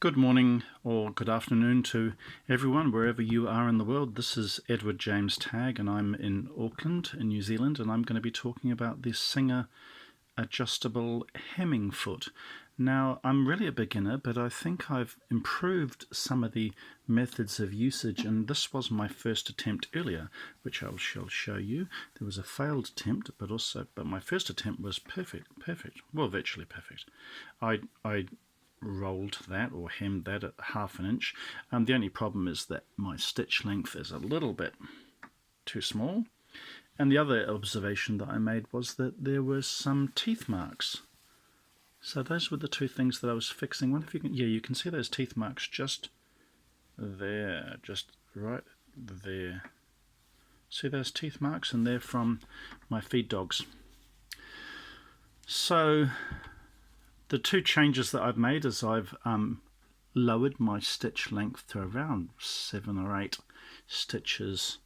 Good morning or good afternoon to everyone, wherever you are in the world. This is Edward James Tagg, and I'm in Auckland, in New Zealand, and I'm going to be talking about the Singer adjustable hemming foot. Now, I'm really a beginner, but I think I've improved some of the methods of usage, and this was my first attempt earlier, which I shall show you. There was a failed attempt, but my first attempt was perfect, well, virtually perfect. I rolled that or hemmed that at 1/2 inch. The only problem is that my stitch length is a little bit too small. And the other observation that I made was that there were some teeth marks. So those were the two things that I was fixing. Wonder if you can, yeah, you can see those teeth marks just there, just right there. See those teeth marks? And they're from my feed dogs. So the two changes that I've made is I've lowered my stitch length to around 7 or 8 stitches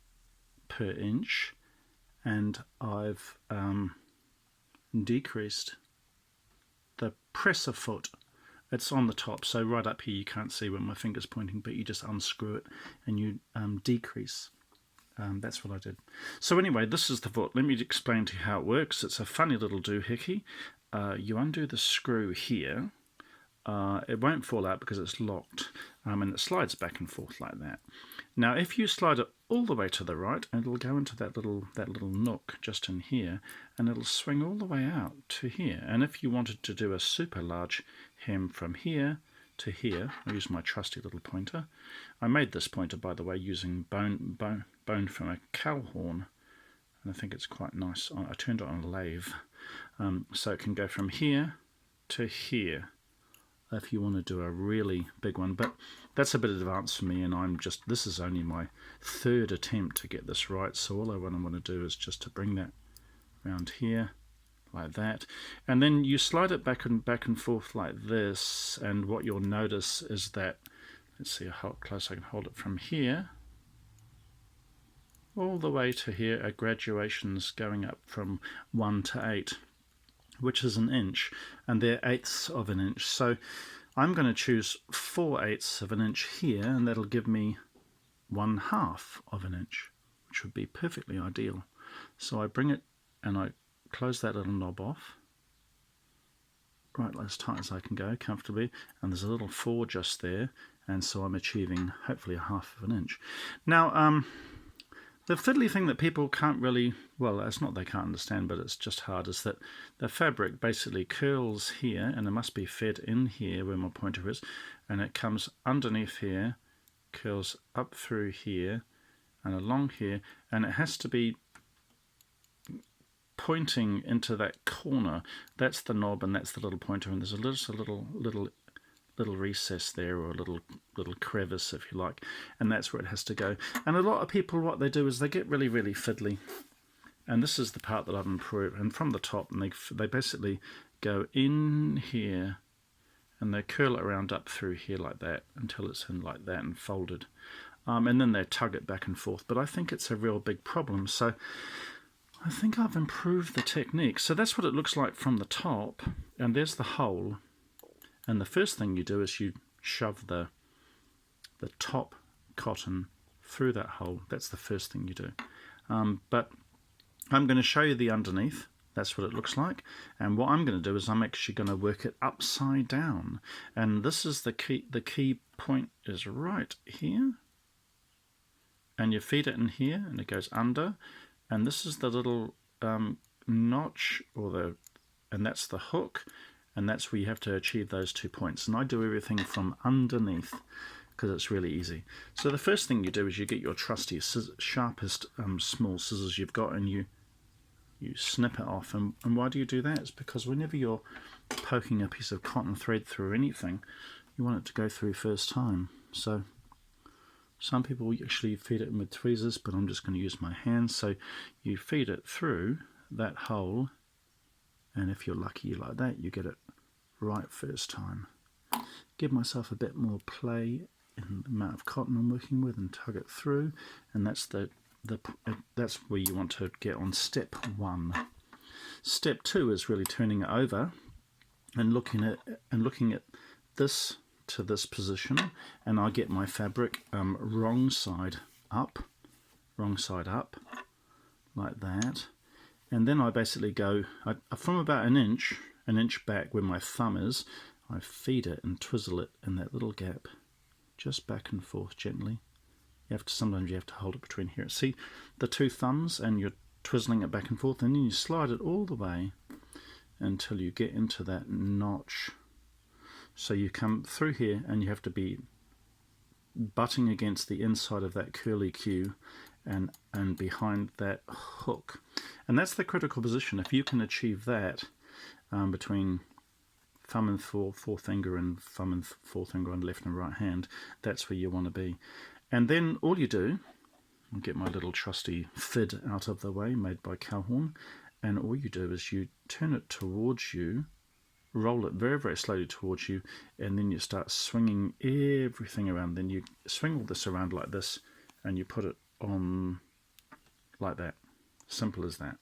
per inch, and I've decreased the presser foot. It's on the top, so right up here you can't see where my finger's pointing, but you just unscrew it and you decrease. That's what I did. So anyway, this is the foot. Let me explain to you how it works. It's a funny little doohickey. You undo the screw here. It won't fall out because it's locked, and it slides back and forth like that. Now, if you slide it all the way to the right, it'll go into that little nook just in here, and it'll swing all the way out to here. And if you wanted to do a super large hem from here to here, I use my trusty little pointer. I made this pointer, by the way, using bone from a cow horn, and I think it's quite nice. I turned it on a lathe, so it can go from here to here if you want to do a really big one. But that's a bit advanced for me, and this is only my 3rd attempt to get this right, so all I want to do is just to bring that around here like that, and then you slide it back and forth like this. And what you'll notice is that, let's see how close I can hold it, from here all the way to here are graduations going up from 1 to 8, which is 1 inch, and they're 1/8 of an inch. So I'm going to choose 4/8 of an inch here, and that'll give me 1/2 of an inch, which would be perfectly ideal. So I bring it and I close that little knob off, right as tight as I can go comfortably, and there's a little 4 just there, and so I'm achieving hopefully 1/2 of an inch. Now, the fiddly thing that people can't really, well, it's not they can't understand, but it's just hard, is that the fabric basically curls here, and it must be fed in here where my pointer is, and it comes underneath here, curls up through here and along here, and it has to be pointing into that corner. That's the knob and that's the little pointer, and there's a little recess there, or a little crevice if you like, and that's where it has to go. And a lot of people, what they do is they get really fiddly, and this is the part that I've improved. And from the top, and they basically go in here and they curl it around up through here like that until it's in like that and folded, and then they tug it back and forth. But I think it's a real big problem, so I think I've improved the technique. So that's what it looks like from the top, and there's the hole. And the first thing you do is you shove the top cotton through that hole. That's the first thing you do. But I'm going to show you the underneath. That's what it looks like. And what I'm going to do is I'm actually going to work it upside down. And this is the key. The key point is right here. And you feed it in here, and it goes under. And this is the little notch, and that's the hook. And that's where you have to achieve those 2 points. And I do everything from underneath because it's really easy. So the first thing you do is you get your trusty sharpest small scissors you've got, and you snip it off. And why do you do that? It's because whenever you're poking a piece of cotton thread through anything, you want it to go through first time. So some people actually feed it in with tweezers, but I'm just going to use my hands. So you feed it through that hole, and if you're lucky like that, you get it right first time. Give myself a bit more play in the amount of cotton I'm working with, and tug it through, and that's that's where you want to get on step 1. Step 2 is really turning it over and looking at this to this position, and I get my fabric wrong side up, like that. And then I basically go from about an inch back where my thumb is. I feed it and twizzle it in that little gap, just back and forth gently. Sometimes you have to hold it between here. See the two thumbs, and you're twizzling it back and forth, and then you slide it all the way until you get into that notch. So you come through here, and you have to be butting against the inside of that curly Q and behind that hook. And that's the critical position. If you can achieve that between thumb and forefinger and thumb and forefinger on left and right hand, that's where you want to be. And then all you do, I'll get my little trusty fid out of the way made by Calhoun, and all you do is you turn it towards you, roll it very, very slowly towards you, and then you start swinging everything around. Then you swing all this around like this, and you put it on like that. Simple as that.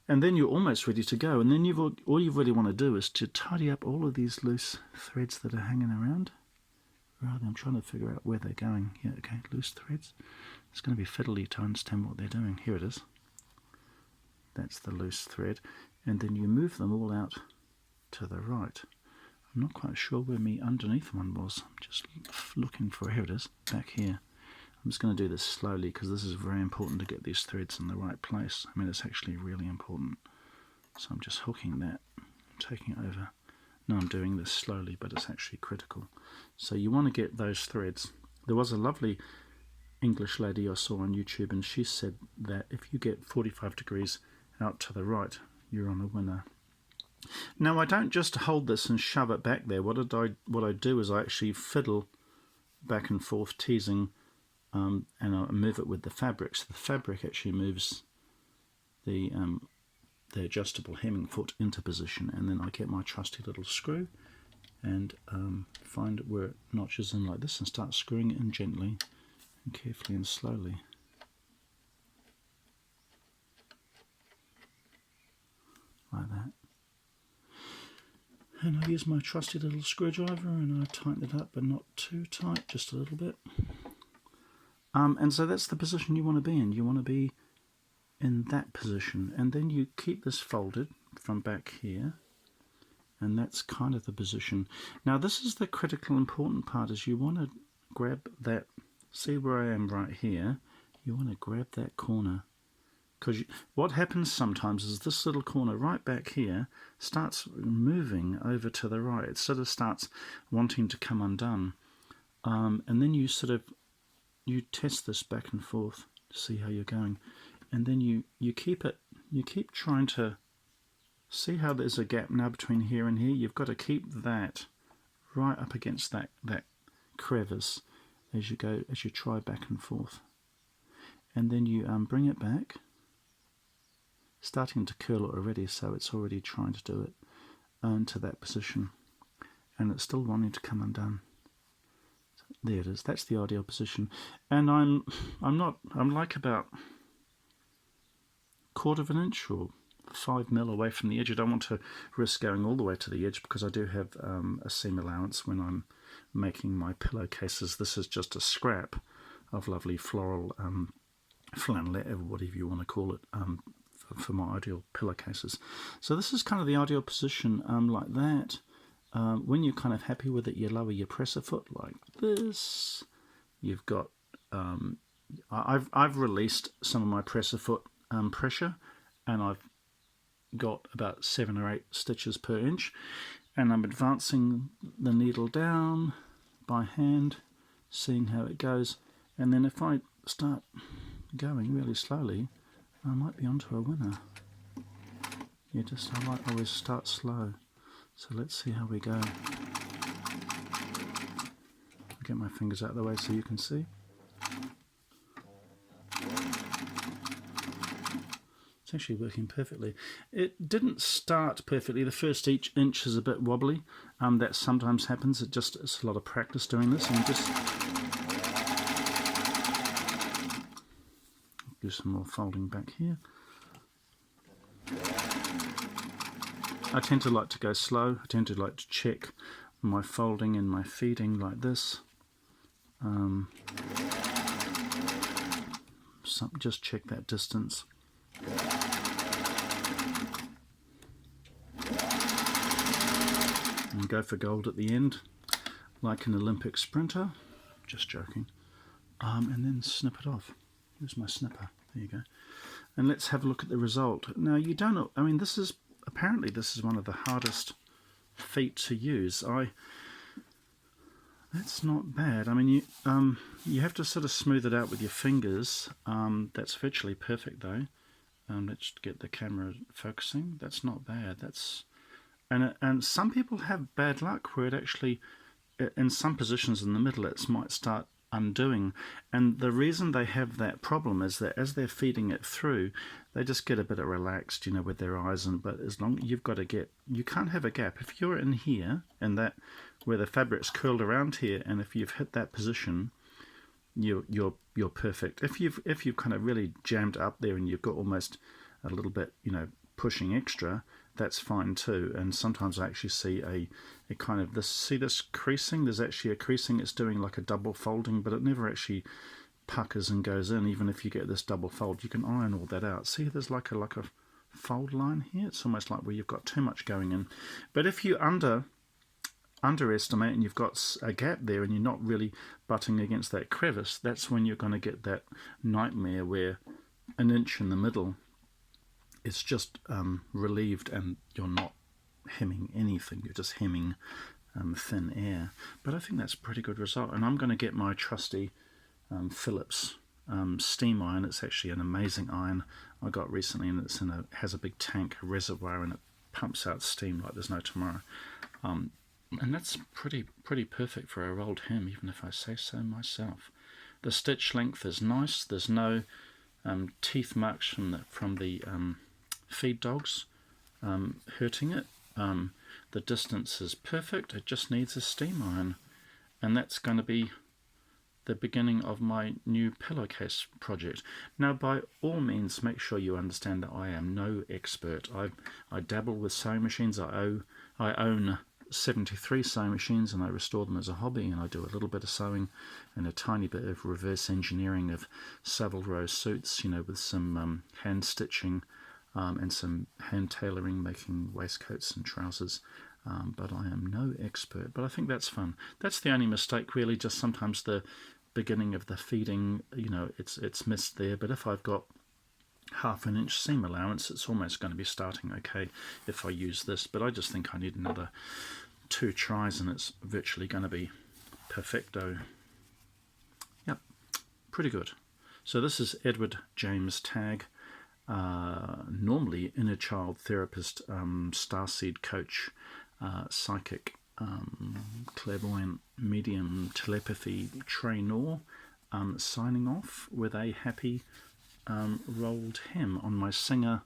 And then you're almost ready to go. And then all you really want to do is to tidy up all of these loose threads that are hanging around. I'm trying to figure out where they're going. Yeah, okay, loose threads. It's going to be fiddly to understand what they're doing. Here it is. That's the loose thread. And then you move them all out to the right. I'm not quite sure where my underneath one was. I'm just looking for, here it is, back here. I'm just going to do this slowly because this is very important to get these threads in the right place. I mean, it's actually really important. So I'm just hooking that, taking it over. No, I'm doing this slowly, but it's actually critical. So you want to get those threads. There was a lovely English lady I saw on YouTube, and she said that if you get 45 degrees out to the right, you're on a winner. Now, I don't just hold this and shove it back there. What I do is I actually fiddle back and forth, teasing, and I move it with the fabric. So the fabric actually moves the adjustable hemming foot into position, and then I get my trusty little screw and find where it notches in like this and start screwing it in gently and carefully and slowly. Like that. And I use my trusty little screwdriver and I tighten it up, but not too tight, just a little bit. And so that's the position you want to be in. You want to be in that position, and then you keep this folded from back here, and that's kind of the position. Now this is the critical important part, is you want to grab that, see where I am right here, you want to grab that corner, because what happens sometimes is this little corner right back here starts moving over to the right. It sort of starts wanting to come undone, and then you you test this back and forth to see how you're going. And then you keep trying to see how there's a gap now between here and here. You've got to keep that right up against that crevice as you try back and forth. And then you bring it back, starting to curl it already, so it's already trying to do it into that position, and it's still wanting to come undone. There it is. That's the ideal position. And I'm like about 1/4 of an inch or 5 mil away from the edge. I don't want to risk going all the way to the edge because I do have a seam allowance when I'm making my pillowcases. This is just a scrap of lovely floral flannelette, or whatever you want to call it, for my ideal pillowcases. So this is kind of the ideal position, like that. When you're kind of happy with it, you lower your presser foot like this. You've got I've released some of my presser foot pressure, and I've got about 7 or 8 stitches per inch, and I'm advancing the needle down by hand, seeing how it goes, and then if I start going really slowly, I might be onto a winner. I like always start slow. So let's see how we go. I'll get my fingers out of the way so you can see. It's actually working perfectly. It didn't start perfectly. The first inch is a bit wobbly. That sometimes happens. It's a lot of practice doing this. And just do some more folding back here. I tend to like to go slow. I tend to like to check my folding and my feeding like this. Just check that distance. And go for gold at the end, like an Olympic sprinter. Just joking. And then snip it off. Here's my snipper. There you go. And let's have a look at the result. Now you don't know, I mean, this is one of the hardest feet to use. That's not bad. I mean, you have to sort of smooth it out with your fingers. That's virtually perfect though. Let's get the camera focusing. That's not bad. And some people have bad luck where it actually, in some positions in the middle, it might start undoing. And the reason they have that problem is that as they're feeding it through, they just get a bit relaxed, with their eyes. But as long you can't have a gap. If you're in here and that where the fabric's curled around here, and if you've hit that position, you're perfect. If you've kind of really jammed up there and you've got almost a little bit, pushing extra, that's fine too. And sometimes I actually see a kind of this creasing. There's actually a creasing. It's doing like a double folding, but it never actually puckers and goes in. Even if you get this double fold, you can iron all that out. See, there's like a fold line here. It's almost like where you've got too much going in. But if you underestimate and you've got a gap there and you're not really butting against that crevice, that's when you're going to get that nightmare where an inch in the middle, it's just relieved and you're not hemming anything, you're just hemming thin air. But I think that's a pretty good result. And I'm going to get my trusty Philips steam iron. It's actually an amazing iron I got recently, and it's has a big tank, a reservoir, and it pumps out steam like there's no tomorrow. And that's pretty perfect for a rolled hem, even if I say so myself. The stitch length is nice. There's no teeth marks from the feed dogs hurting it. The distance is perfect. It just needs a steam iron, and that's going to be the beginning of my new pillowcase project. Now, by all means, make sure you understand that I am no expert. I dabble with sewing machines. I own 73 sewing machines, and I restore them as a hobby, and I do a little bit of sewing and a tiny bit of reverse engineering of Savile Row suits, with some hand stitching and some hand tailoring, making waistcoats and trousers. But I am no expert. But I think that's fun. That's the only mistake, really. Just sometimes the beginning of the feeding, it's missed there. But if I've got half an inch seam allowance, it's almost going to be starting okay if I use this. But I just think I need another 2 tries, and it's virtually going to be perfecto. Yep, pretty good. So this is Edward James Tagg. Normally inner child therapist, starseed coach, psychic, clairvoyant, medium, telepathy trainer, signing off with a happy rolled hem on my Singer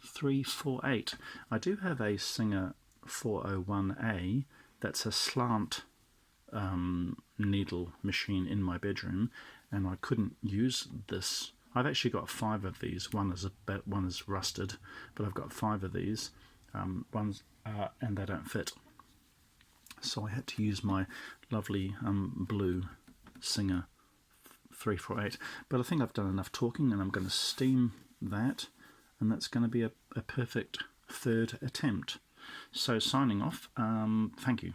348. I do have a Singer 401A that's a slant needle machine in my bedroom, and I couldn't use this. I've actually got 5 of these. One is rusted, but I've got 5 of these. And they don't fit. So I had to use my lovely blue Singer 348. But I think I've done enough talking, and I'm going to steam that, and that's going to be a perfect 3rd attempt. So signing off. Thank you.